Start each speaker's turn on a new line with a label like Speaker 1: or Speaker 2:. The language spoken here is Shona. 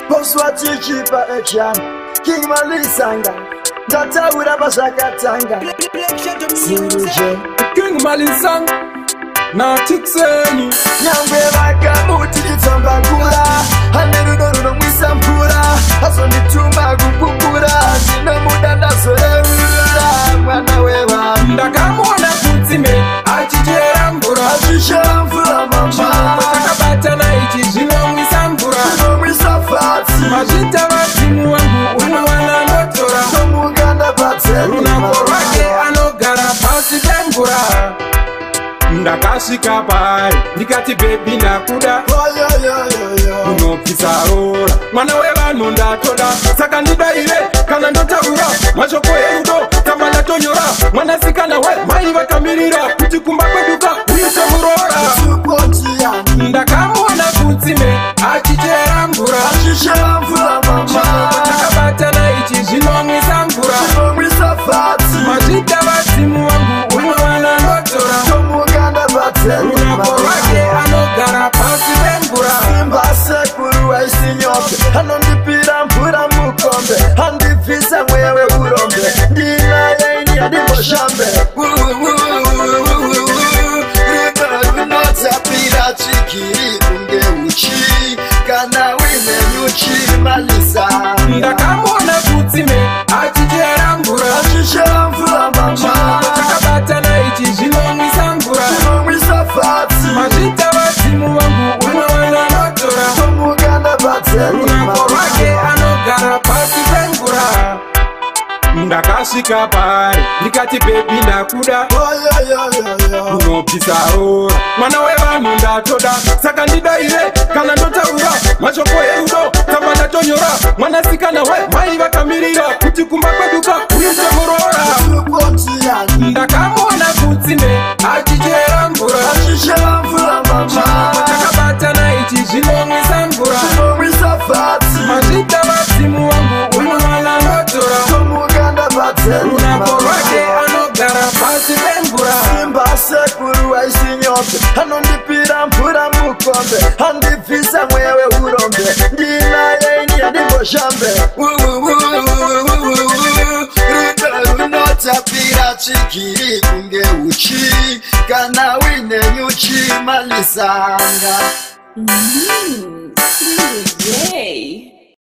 Speaker 1: Bonsoir Chichipa Echan, King Malisanga, Datawira Basakatanga, Siruje,
Speaker 2: King Malisanga, na Chikseni,
Speaker 1: Nyangwe Wakamuti Tambakura, Haneruno Mwisampura, Asonitumba Gupura, Zinamuda Nasorevura, Manawewa,
Speaker 2: Ndakamona Kutime, Achicherambura,
Speaker 1: Achishamfura Mama,
Speaker 2: Takabatana Ichijino Mwisampura,
Speaker 1: Mwisafati,
Speaker 2: Majita Watimu wangu, Unawana Notora,
Speaker 1: Muganda Pateni,
Speaker 2: Unakorwake Anogara Pasi Bembura. Ndakashika pai, ndikati baby nakuda unopisa-rora, mwana wevanhu ndatoda, saka ndidaire kana ndotaura mashoko eudo kama ndatonyora, mwanasikana we mai vakamirira kuti kumba kweduka uite murora. Ndakamona kutsime achichera mvura, takabatana ichi zvinomwisa mvura, mazvita vadzimu vangu unowana ndotora, runako rwake anogara pasi pemvura.
Speaker 1: Simba sekuru waisinyoke, anondipira mvura mukombe, andibvisa mweya weurombe, ndinaye andimoshambe, runodzapira chikiri kunge uchi, kana uine nyuchi malisa.
Speaker 2: Ndakamona kutsime achichera mvura, takabatana ichi zvinomwisa mvura, mazvita vadzimu vangu unowana notora, runako rwake anogara pasi pemvura. Ndakasvika pari ndikati bebi ndakuda unopisa-rora, mwana wevanhu ndatoda, saka ndidaire kana ndotaura mashoko eudo kama ndatonyora, mwanasikana we mai vakamirira kuti kumba kweduka uite murora. Ndakamona kutsime achichera mvura, takabatana ichi zvinomwisa mvura, mazvita vadzimu vangu unowana notora, runako rwake anogara pasi pemvura.
Speaker 1: Simba sekuru waisinyoke, anondipira mvura mukombe, andibvisa mweya weurombe, ndinaye andimoshambe, runodzapira chikiri kunge uchi, kana uine nyuchi malisanga.
Speaker 3: Yay!